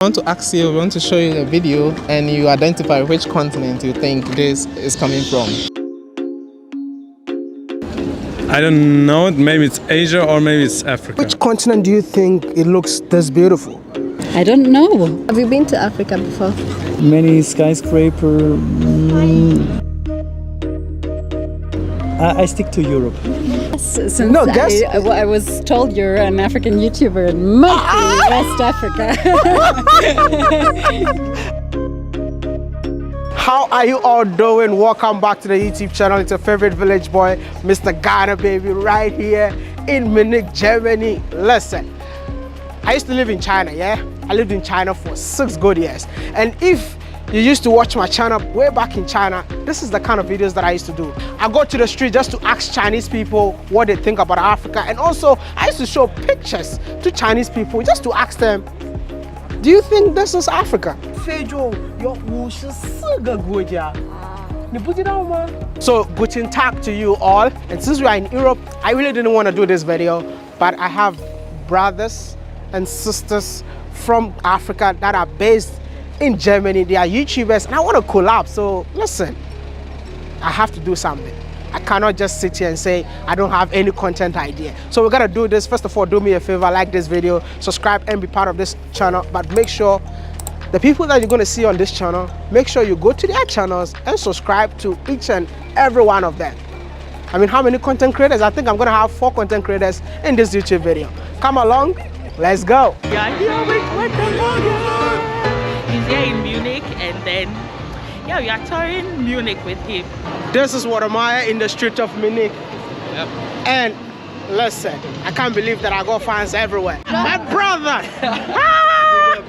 I want to ask you, we want to show you a video and you identify which continent you think this is coming from. I don't know, maybe it's Asia or maybe it's Africa. Which continent do you think it looks this beautiful? I don't know. Have you been to Africa before? Many skyscraper. I stick to Europe. Since No, guess. I was told you're an African YouTuber, it must be West Africa. How are you all doing? Welcome back to the YouTube channel. It's your favorite village boy, Mr. Ghana Baby, right here in Munich, Germany. Listen, I used to live in China, yeah? I lived in China for 6 good years. And if you used to watch my channel way back in China, this is the kind of videos that I used to do. I go to the street just to ask Chinese people what they think about Africa. And also, I used to show pictures to Chinese people just to ask them, do you think this is Africa? So, guten Tag to you all. And since we are in Europe, I really didn't want to do this video, but I have brothers and sisters from Africa that are based in Germany. They are YouTubers and I want to collab. So listen, I have to do something. I cannot just sit here and say I don't have any content idea. So we're gonna do this. First of all, do me a favor, like this video, subscribe and be part of this channel. But make sure the people that you're gonna see on this channel, make sure you go to their channels and subscribe to each and every one of them. I mean, how many content creators? I think I'm gonna have 4 content creators in this YouTube video. Come along, let's go. Yeah, here with the he's here in Munich, and then yeah, we are touring Munich with him. This is Wode in the street of Munich. Yep. And listen, I can't believe that I got fans everywhere. My brother!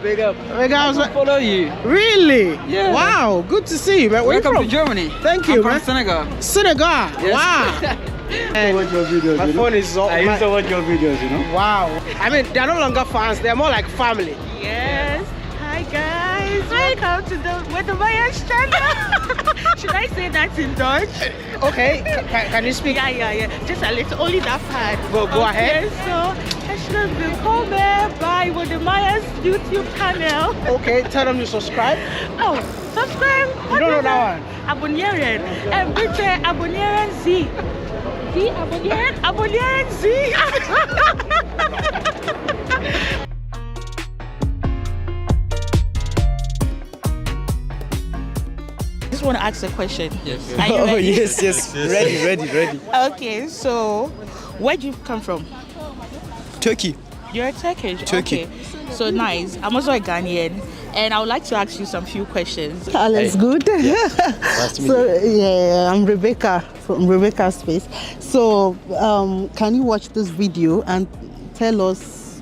Big up. I Follow you. Really? Yeah. Wow, good to see you, man. Where Welcome you to from? Germany. Thank you, I'm man. from Senegal. Senegal. Yes. Wow. And Watch your videos, my phone is all. I used to watch your videos, you know. Wow. I mean, they're no longer fans. They're more like family. Yes. Hi guys. Welcome to the Wode channel. Should I say that in Dutch? Okay. Can you speak? Yeah. Just a little, only that part. Go ahead. So, herzlich willkommen bei Wode YouTube channel. Okay, tell them to subscribe. Oh, subscribe. You don't know that one? Abonnieren. Bitte abonnieren Sie. Sie abonnieren Sie. I just want to ask a question. Yes. Are you ready? yes. Ready. Okay, so where do you come from? Turkey. You're a Turkish. Turkey. Okay. So nice. I'm also a Ghanaian, and I would like to ask you some few questions. Alles good. Nice to meet So yeah, I'm Rebecca from Rebecca's Space. So can you watch this video and tell us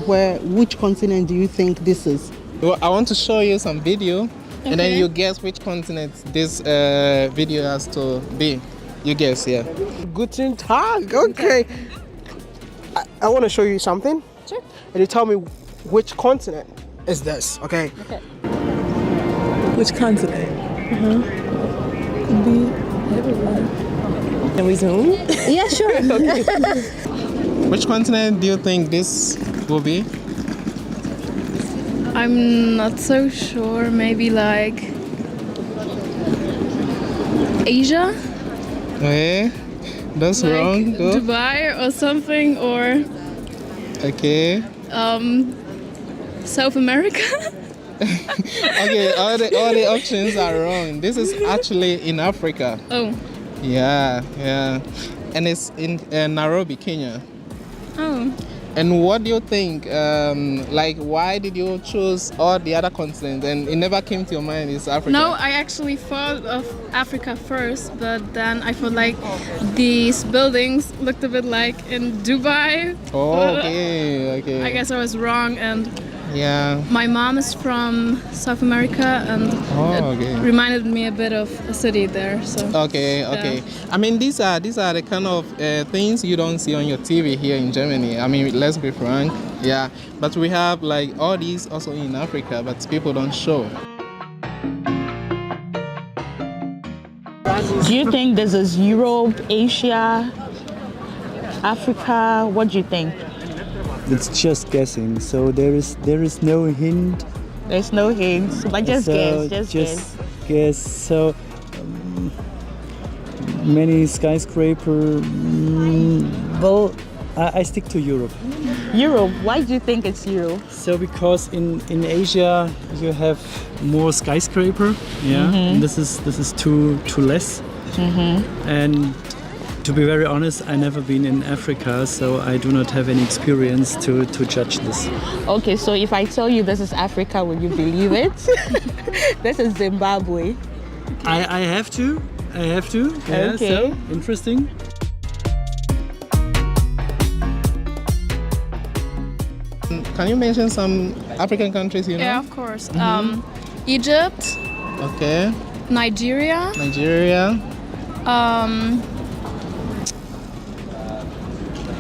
which continent do you think this is? Well, I want to show you some video and then you guess which continent this video has to be. You guess, yeah. Guten Tag. Okay. I want to show you something. Sure. And you tell me which continent is this, okay? Okay. Which continent? Could be everywhere. Can we zoom? Yeah, sure. Which continent do you think this will be? I'm not so sure. Maybe like Asia, Okay, that's like wrong. Go. Dubai or something, or Okay. South America. Okay, all the options are wrong. This is actually in Africa. Oh, Yeah. And it's in Nairobi, Kenya. oh. And what do you think? Like, why did you choose all the other continents and it never came to your mind it's Africa? No, I actually thought of Africa first, but then I felt like these buildings looked a bit like in Dubai. Oh, okay. I guess I was wrong, and Yeah. my mom is from South America, and it reminded me a bit of a city there. So Okay. I mean, these are the kind of things you don't see on your TV here in Germany. I mean, let's be frank. Yeah. But we have like all these also in Africa, but people don't show. Do you think this is Europe, Asia, Africa? What do you think? It's just guessing. So there is no hint. There's no hints, but just So guess. Just guess. guess. So many skyscraper. Well, I stick to Europe. Europe. Why do you think it's Europe? So because in Asia you have more skyscraper, yeah. And this is too less. And to be very honest, I never been in Africa, so I do not have any experience to judge this. Okay, so if I tell you this is Africa, will you believe it? This is Zimbabwe. I have to. Yeah, Okay. so interesting. Can you mention some African countries you know? Yeah, of course. Egypt, Okay. Nigeria, Nigeria.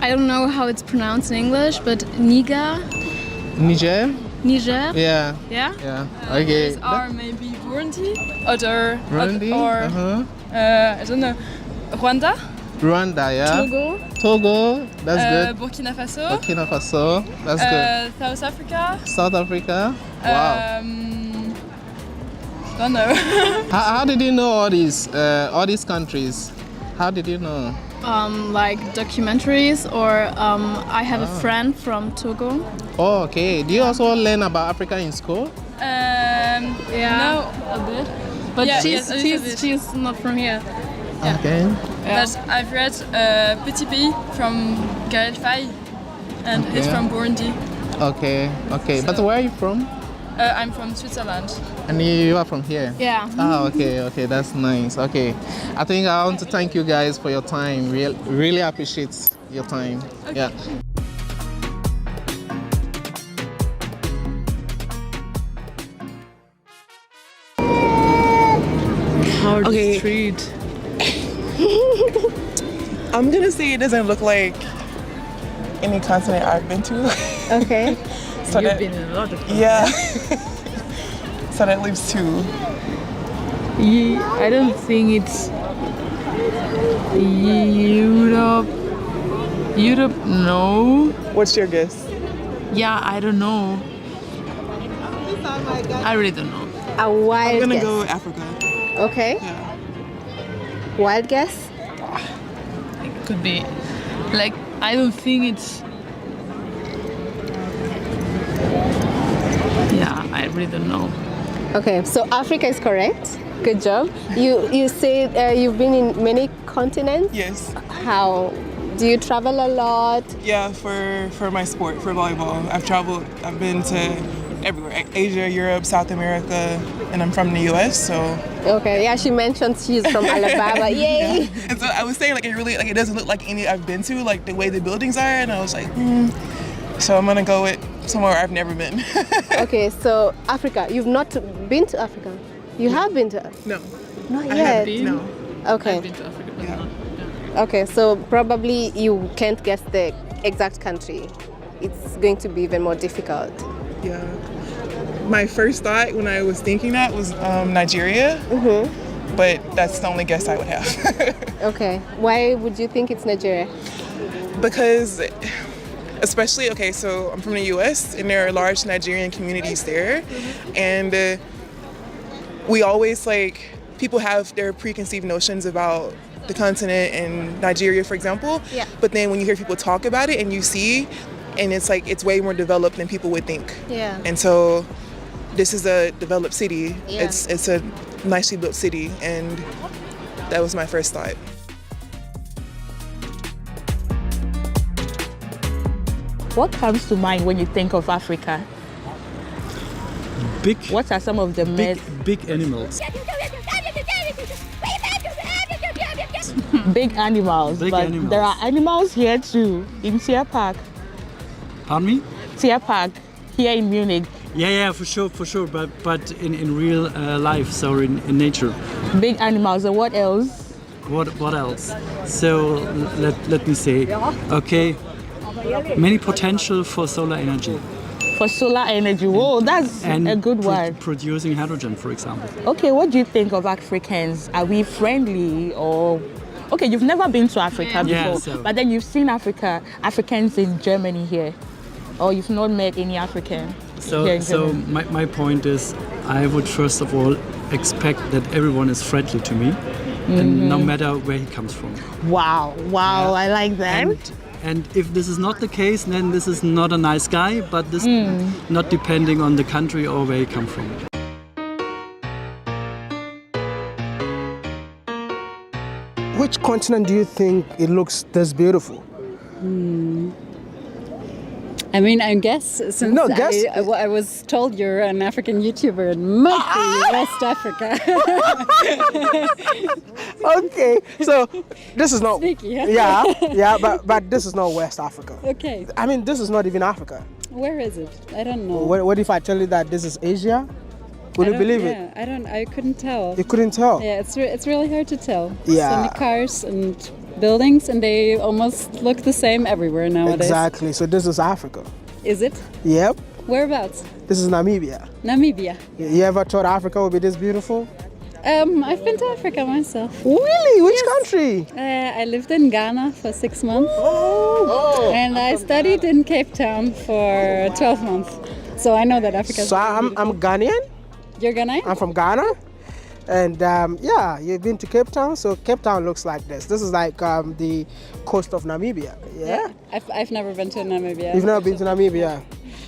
I don't know how it's pronounced in English, but Niger. Niger. Niger. Yeah. Yeah. Yeah. Okay. Or maybe Burundi, or Burundi. I don't know, Rwanda, Rwanda. Yeah. Togo. Togo. That's good. Burkina Faso, Burkina Faso. That's good. South Africa. South Africa. Wow. Don't know. How did you know all these countries? How did you know? Like documentaries, or I have a friend from Togo. Oh, okay. Do you also learn about Africa in school? Yeah. No, a bit. But Yeah, she's yes, a little bit. she's not from here. Okay. But I've read Petit Pays from Gaël Faye, and he's Okay. from Burundi. Okay. Okay. But where are you from? I'm from Switzerland. And you are from here? Yeah. Ah, okay, okay, that's nice. Okay, I think I want to thank you guys for your time. Really appreciate your time. Yeah. Hard street. I'm gonna say it doesn't look like any continent I've been to. Okay. So You've that, been in a lot of yeah. So that leaves two. I don't think it's Europe. Europe, no. What's your guess? Yeah, I don't know. I really don't know. A wild I'm gonna guess. go Africa. Okay. Yeah. Wild guess. It could be. Like, I don't think it's. Yeah, I really don't know. Okay, so Africa is correct. Good job. You said you've been in many continents. Yes. How? Do you travel a lot? Yeah, for my sport, for volleyball. I've been to everywhere. Asia, Europe, South America, and I'm from the US, so. Okay, yeah, she mentioned she's from Alabama. Yay! Yeah. And so I was saying, like, it doesn't look like any I've been to, like the way the buildings are, and I was like, So I'm gonna go with somewhere I've never been. Okay, so Africa. You've not been to Africa. You have been to. No. Not I yet. haven't been. No. Okay. I've been to Africa, but Yeah. not. Okay, so probably you can't guess the exact country. It's going to be even more difficult. Yeah. My first thought when I was thinking that was Nigeria, but that's the only guess I would have. Okay, why would you think it's Nigeria? Because, especially, okay, so I'm from the US and there are large Nigerian communities there, and we always, like, people have their preconceived notions about the continent and Nigeria, for example. Yeah. But then when you hear people talk about it and you see, and it's like it's way more developed than people would think. Yeah. And so this is a developed city. Yeah. It's a nicely built city, and that was my first thought. What comes to mind when you think of Africa? Big, What are some of the myths? big animals. Big animals, Big but animals. there are animals here too in Tier Park. Pardon me? Tier Park here in Munich. Yeah, for sure. But in real life, so in nature. Big animals. And what else? What else? So let me say, okay, many potential for solar energy For solar energy. Whoa, that's and a good one. producing hydrogen, for example. Okay, what do you think of Africans? Are we friendly or? Okay, you've never been to Africa Yeah, before, so- but then you've seen Africans in Germany here. Or you've not met any African? here So, in so Germany? my point is, I would first of all expect that everyone is friendly to me, and no matter where he comes from. Wow, I like that. And if this is not the case, then this is not a nice guy, but this not depending on the country or where he comes from. Which continent do you think it looks this beautiful? I mean, I guess since No, guess. I was told you're an African YouTuber, it must be West Africa. Okay, so this is not. Sneaky, huh? Yeah, but this is not West Africa. Okay, I mean, this is not even Africa. where is it? I don't know. What if I tell you that this is Asia? Would I you don't- believe yeah, it? I couldn't tell. You couldn't tell. Yeah, it's really hard to tell. Yeah. So many cars and buildings, and they almost look the same everywhere nowadays. Exactly. So this is Africa. Is it? Yep. Whereabouts? This is Namibia. Namibia. You ever thought Africa would be this beautiful? I've been to Africa myself. Really? Which country? I lived in Ghana for 6 months. And I studied in Cape Town for 12 months. So I know that Africa. So I'm Ghanaian. You're Ghanaian? I'm from Ghana. And yeah, you've been to Cape Town. So Cape Town looks like this. This is like the coast of Namibia. Yeah. I've never been to Namibia. You've never been to Namibia.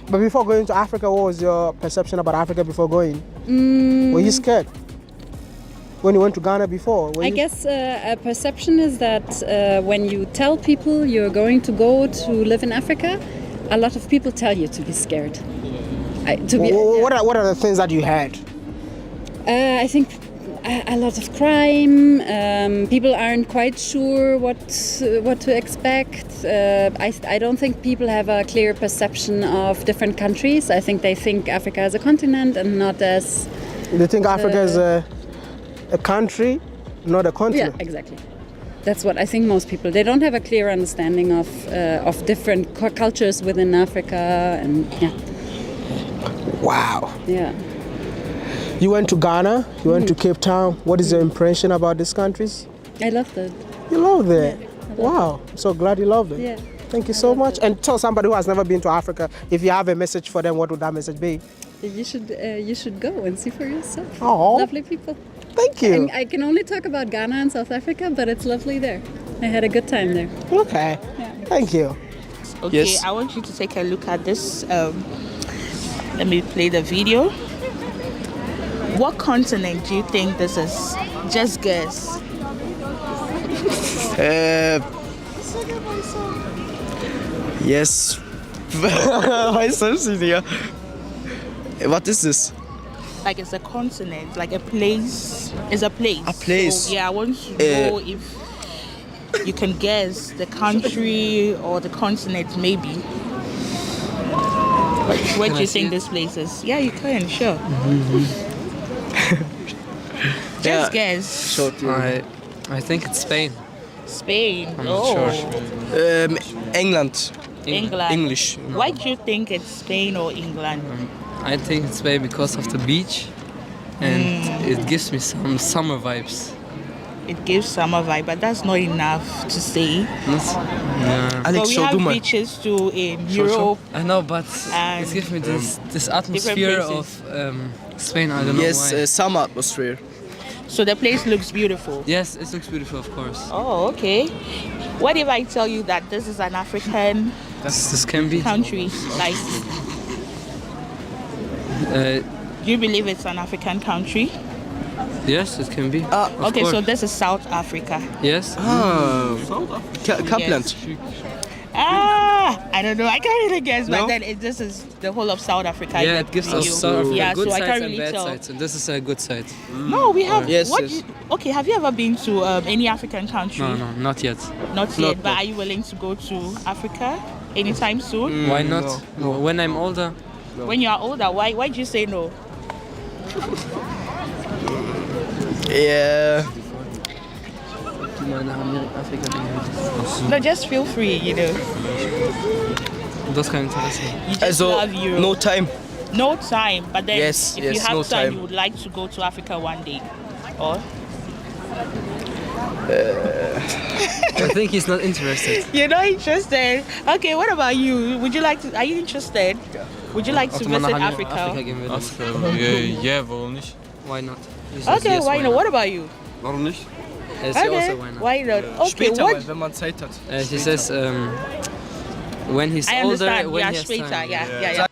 But before going to Africa, what was your perception about Africa before going? Were you scared? When you went to Ghana before? I guess a perception is that when you tell people you're going to go to live in Africa, a lot of people tell you to be scared. What are the things that you had? I think a lot of crime. People aren't quite sure what to expect. I don't think people have a clear perception of different countries. I think they think Africa as a continent and not as. They think Africa is a country, not a continent. Yeah, exactly. That's what I think most people. They don't have a clear understanding of different cultures within Africa, and yeah. Wow. Yeah. You went to Ghana, you went to Cape Town. What is your impression about these countries? I loved it. You loved it? Wow, I'm so glad you loved it. Yeah. Thank you so much. And tell somebody who has never been to Africa, if you have a message for them, what would that message be? You should go and see for yourself. Oh. Lovely people. Thank you. And I can only talk about Ghana and South Africa, but it's lovely there. I had a good time there. Okay. Yeah. Thank you. Okay, Yes. I want you to take a look at this. Let me play the video. What continent do you think this is? Just guess. Yes. Weiß selbst nicht. What is this? Like it's a continent, like a place. It's a place. A place. So, yeah, I want to know if you can guess the country or the continent, maybe. Where do you think this place is? Yeah, you can, sure. Just guess. Short. I think it's Spain. Spain. I'm not sure. England. England. English. Why do you think it's Spain or England? I think it's Spain because of the beach, and it gives me some summer vibes. It gives summer vibe, but that's not enough to say. Yeah. But we have beaches too in Europe. I know, but and it gives me this atmosphere of Spain. I don't know Yes, why. summer atmosphere. So the place looks beautiful. Yes, it looks beautiful, of course. Oh, okay. What if I tell you that this is an African This can be. country? Like, do you believe it's an African country? Yes, it can be. Okay, so this is South Africa. Yes. Kapland. I don't know. I can't really guess, No? but then this is the whole of South Africa. Yeah, it gives us You- South Africa Yeah, good so I sides can't and really bad tell. sides, and this is a good side. No, we have. Yes, what yes. Okay, have you ever been to any African country? No, not yet. Not yet, but are you willing to go to Africa anytime soon? Why not? When I'm older. When you are older, why do you say no? Yeah. No, just feel free, you know. Das kann interessieren. You just love Europe. no time. No time, but then Yes, if yes, you have no time, time. you would like to go to Africa one day, or I think he's not interested. You're not interested? Okay, what about you? Would you like to, are you interested? Would you like to visit Africa? Yeah, warum nicht? Why not? Okay, why not? What about you? Warum nicht? Yes, Okay, also why not? why not? Okay, Später, what? wenn man Zeit hat. She says when he's I older, understand. when Yeah, he has später. time. Yeah.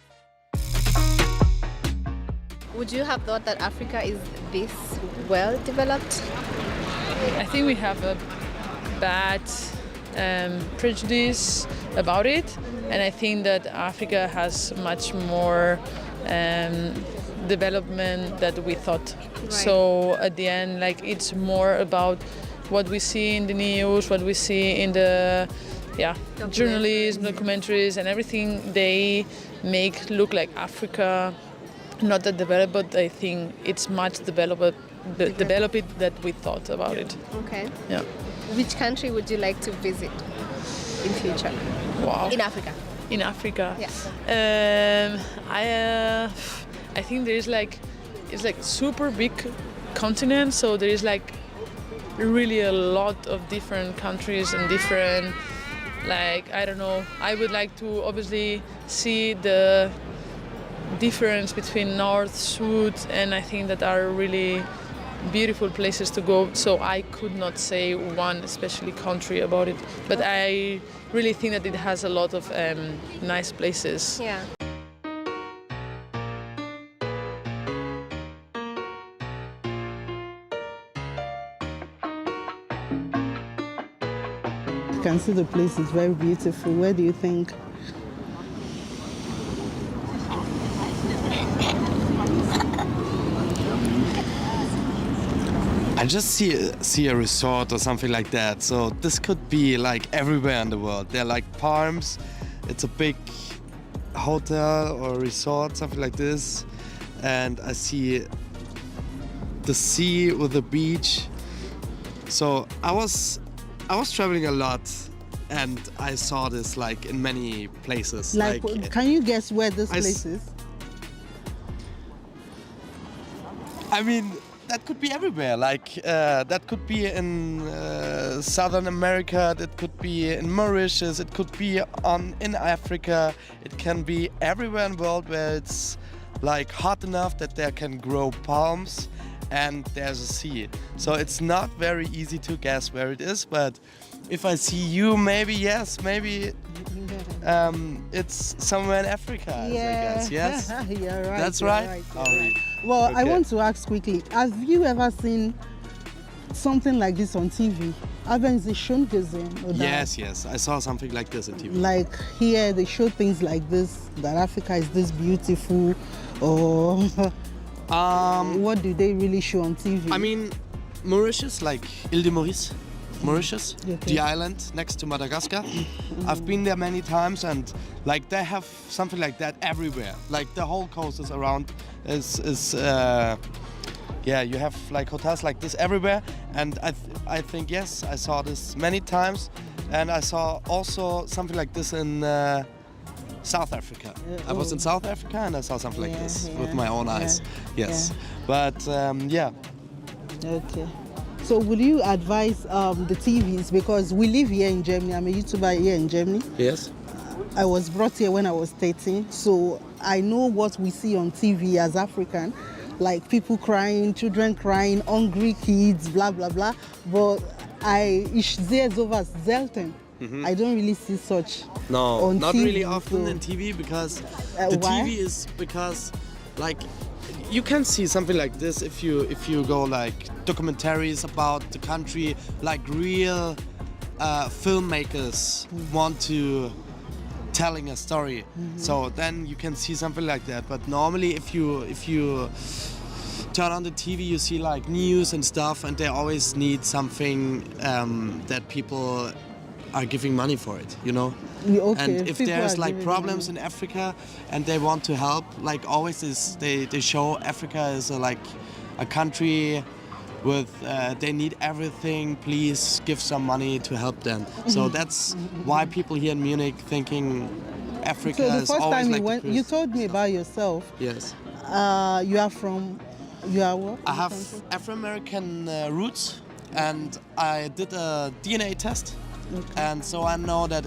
Would you have thought that Africa is this well developed? I think we have a bad prejudice about it, and I think that Africa has much more development than we thought. Right. So at the end, like, it's more about what we see in the news, what we see in the journalism, documentaries, and everything. They make look like Africa not that developed, but I think it's much developed that we thought about it. Okay. Yeah. Which country would you like to visit in future? Wow. In Africa. In Africa. Yeah. I think there is it's like super big continent, so there is like really a lot of different countries and different, like, I don't know. I would like to obviously see the difference between north, south, and I think that are really beautiful places to go. So I could not say one especially country about it, but I really think that it has a lot of nice places. Yeah. You can see the place is very beautiful. Where do you think? I just see a resort or something like that. So this could be like everywhere in the world. There are like palms. It's a big hotel or resort, something like this. And I see the sea with the beach. So I was traveling a lot, and I saw this like in many places. Like, can you guess where this place is? I mean, that could be everywhere. Like that could be in Southern America. That could be in Mauritius. It could be in Africa. It can be everywhere in the world where it's like hot enough that there can grow palms and there's a sea. So it's not very easy to guess where it is. But if I see you, maybe yes, maybe it's somewhere in Africa. I guess. Yes. You're right. That's you're right. right, Oh, you're right. Well, I okay. want to ask quickly, have you ever seen something like this on TV? Haben Sie schon gesehen? Oder? Yes. I saw something like this on TV. Like here, they show things like this, that Africa is this beautiful, or what do they really show on TV? I mean, Mauritius, like Île de Maurice, Mauritius, Okay. the island next to Madagascar. I've been there many times, and like they have something like that everywhere. Like the whole coast is around. You have like hotels like this everywhere, and I think yes, I saw this many times, and I saw also something like this in South Africa. I was in South Africa and I saw something like this with my own eyes. Yes, but yeah. Okay. So would you advise the TVs, because we live here in Germany, I'm a YouTuber here in Germany. Yes. I was brought here when I was 13, so I know what we see on TV as African, like people crying, children crying, hungry kids, blah, blah, blah. But ich sehe sowas selten. I don't really see such No, on not TV, really often so- in TV, because the why? TV is because like you can see something like this if you go like documentaries about the country, like real filmmakers want to telling a story. So then you can see something like that. But normally if you turn on the TV, you see like news and stuff, and they always need something that people are giving money for it, you know? Okay, And if people there's are like giving problems money. in Africa and they want to help, like always they show Africa as like a country with they need everything, please give some money to help them. So that's why people here in Munich thinking Africa So the is first always time like you the went, you Christ- told me about yourself. Yes. You are what? I have Afro-American roots. and I did a DNA test, and so I know that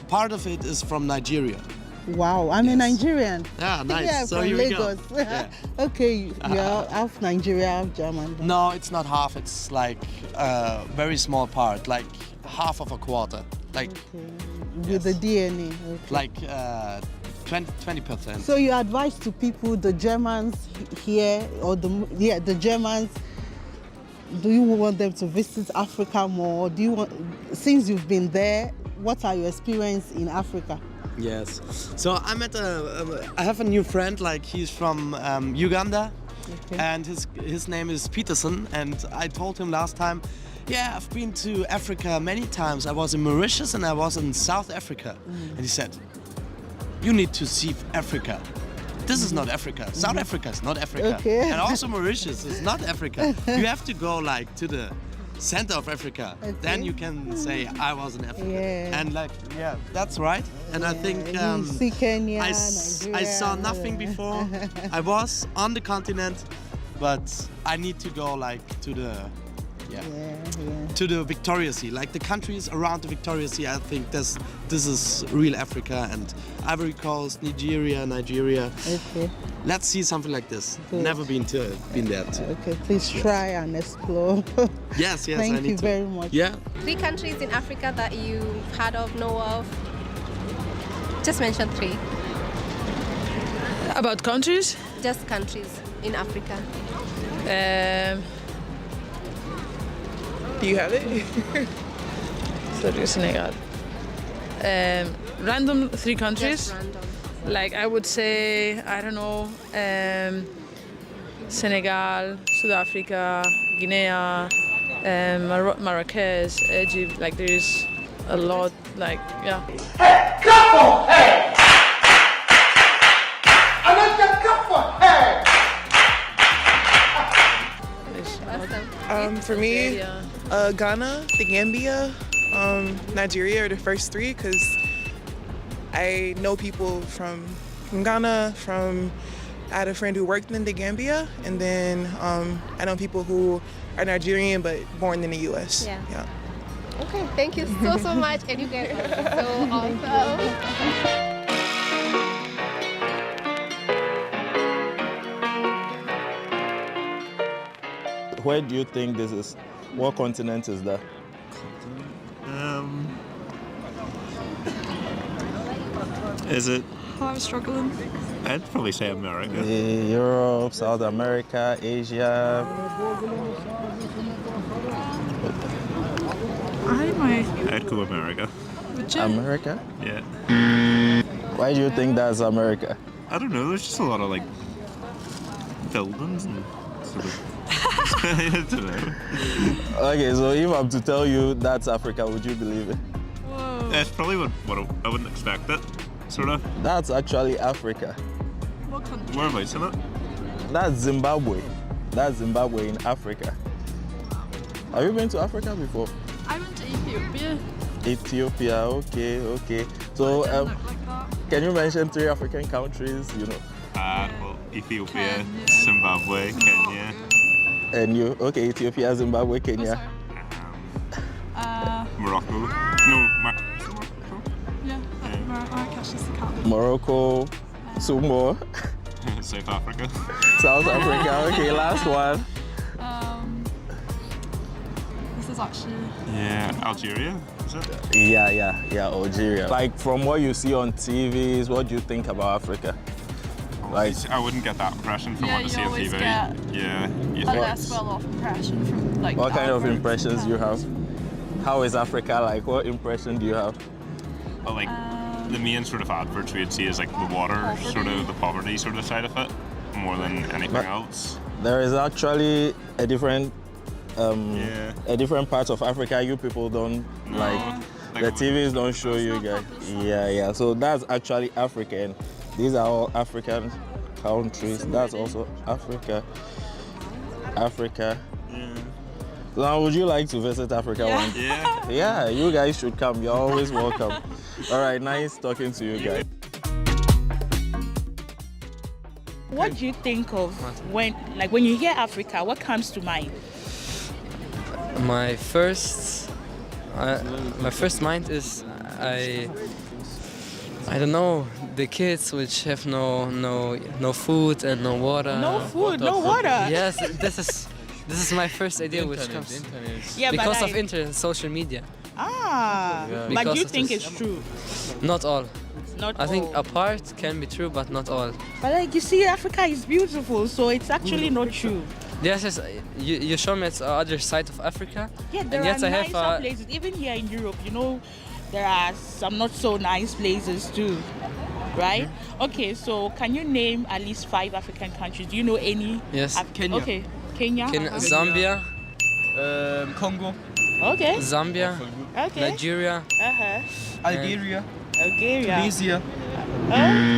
part of it is from Nigeria. Wow, I'm a Nigerian. Yeah, nice. Yeah, so from here Lagos. we go. Yeah. Okay, you're half Nigeria, half German. No, it's not half. It's like a very small part, like half of a quarter. Like with the DNA. Okay. Like 20%. So you advise to people, the Germans here, or the Germans, do you want them to visit Africa more? Do you want, since you've been there, what are your experience in Africa? Yes. So I met I have a new friend. Like he's from Uganda, and his name is Peterson. And I told him last time, yeah, I've been to Africa many times. I was in Mauritius and I was in South Africa. And he said, you need to see Africa. This is not Africa. South Africa is not Africa. Okay. And also Mauritius is not Africa. You have to go like to the center of Africa. Then you can say I was in Africa. Yeah. And like, yeah, that's right. And I think you see Kenya, I Nigeria. saw nothing before. I was on the continent, but I need to go like to the to the Victoria Sea, like the countries around the Victoria Sea. I think this is real Africa, and Ivory Coast, Nigeria. Okay. Let's see something like this. Good. Never been there too. Okay, please try and explore. Yes, Thank I need you to. very much. Yeah. 3 countries in Africa that you've heard of, know of. Just mention 3. About countries? Just countries in Africa. Do you have it? Sorry, Senegal. Random 3 countries. Just random. Like I would say, I don't know, Senegal, South Africa, Guinea, Marrakesh, Egypt. Like there is a lot. Like yeah. Hey, come on, hey! I like the come on, hey! For me, Ghana, the Gambia, Nigeria are the first 3 because I know people from Ghana. I had a friend who worked in the Gambia, and then I know people who are Nigerian but born in the U.S. Yeah. Yeah. Okay, thank you so much, and you guys are so awesome. Where do you think this is? What continent is that? Is it? I'm struggling. I'd probably say America. Europe, South America, Asia. I'd go America. Would you? America? Yeah. Why do you think that's America? I don't know. There's just a lot of like buildings and sort of. I don't know. Okay, so if I'm to tell you that's Africa, would you believe it? Whoa. It's probably what I wouldn't expect it. Sort of. That's actually Africa. What country? Whereabouts in it? That's Zimbabwe. That's Zimbabwe in Africa. Have you been to Africa before? I went to Ethiopia. Ethiopia, okay. So, can you mention 3 African countries, you know? Well, Ethiopia, Zimbabwe, Kenya. And you? Okay, Ethiopia, Zimbabwe, Kenya. Morocco. No, Yeah, Marrakesh is the capital. Morocco, Sumo, South Africa. South Africa. Okay, last one. This is actually. Yeah, Algeria, is it? Yeah, Algeria. Like from what you see on TVs, what do you think about Africa? Like I wouldn't get that impression from what I see on always TV. get Yeah, you a think? less well-off impression from like. what kind of adverts. impressions do you have? How is Africa like? What impression do you have? Well, like the main sort of adverts we'd see is like the water, sort of the poverty sort of side of it, more than anything But else. there is actually a different part of Africa you people don't like the TVs don't show you guys. Yeah. So that's actually Africa, and these are all African countries. That's also Africa. Now, would you like to visit Africa one day? Yeah. Yeah, you guys should come. You're always welcome. All right, nice talking to you guys. What do you think of when you hear Africa? What comes to mind? My first mind is I don't know, the kids which have no food and no water. No food, no water. Yes, this is my first idea which comes Yeah, because but of internet, social media. But Because you of think this. it's true? Not all. Not I think all. a part can be true, but not all. But like you see, Africa is beautiful, so it's actually not true. Yes, you show me it's the other side of Africa. Yeah, there and are yet I have nicer places. Even here in Europe, you know, there are some not so nice places too, right? Okay, so can you name at least 5 African countries? Do you know any? Yes. Kenya. Okay, Kenya. Zambia. Congo. Okay. Zambia. Okay. Nigeria. Algeria. Algeria. Tunisia.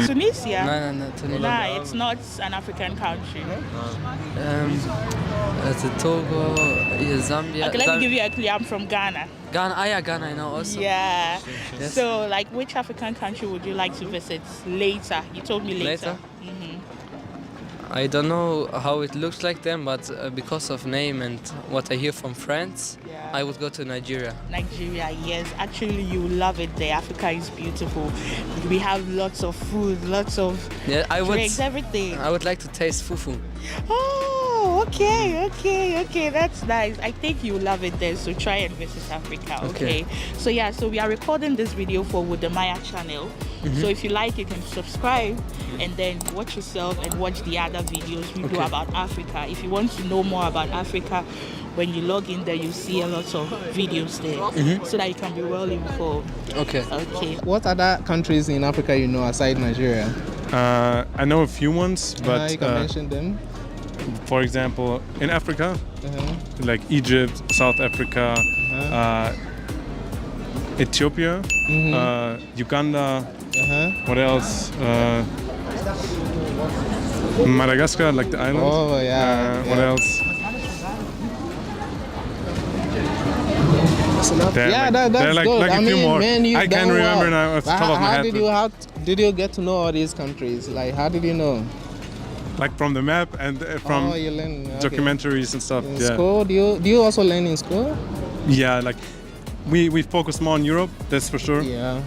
Tunisia? No, Tunisia. Nah, it's not an African country. It's Togo, Zambia. Okay, let me give you a clue. I'm from Ghana. Ghana, yeah, Ghana, I know also. Yeah. Yes. So, like, which African country would you like to visit later? You told me later. I don't know how it looks like them, but because of name and what I hear from friends, I would go to Nigeria. Nigeria, yes. Actually, you love it there. Africa is beautiful. We have lots of food, lots of drinks, everything. I would like to taste fufu. Oh, okay. That's nice. I think you love it there, so try and visit Africa, okay? So yeah, so we are recording this video for Wode channel. So if you like, you can subscribe and then watch yourself and watch the other videos we do about Africa. If you want to know more about Africa, when you log in there, you see a lot of videos there so that you can be well informed. Okay. What other countries in Africa you know aside Nigeria? I know a few ones, but you can mention them. For example, in Africa, like Egypt, South Africa, Ethiopia, Uganda. What else? Madagascar, like the island. Oh yeah. What else? That's like, good. Like I a few mean, more. man, I can't remember now off the top of my head. How did you get to know all these countries? Like, how did you know? Like from the map and from you learn, documentaries and stuff. In school? Do you also learn in school? Yeah, like we focus more on Europe, that's for sure. Yeah.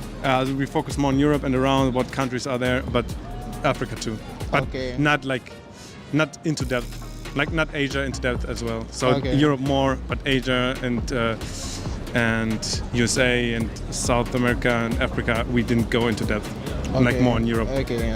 We focus more on Europe and around what countries are there, but Africa too. But not into depth. Like not Asia into depth as well. So Europe more, but Asia and USA and South America and Africa, we didn't go into depth. Like more in Europe. Okay.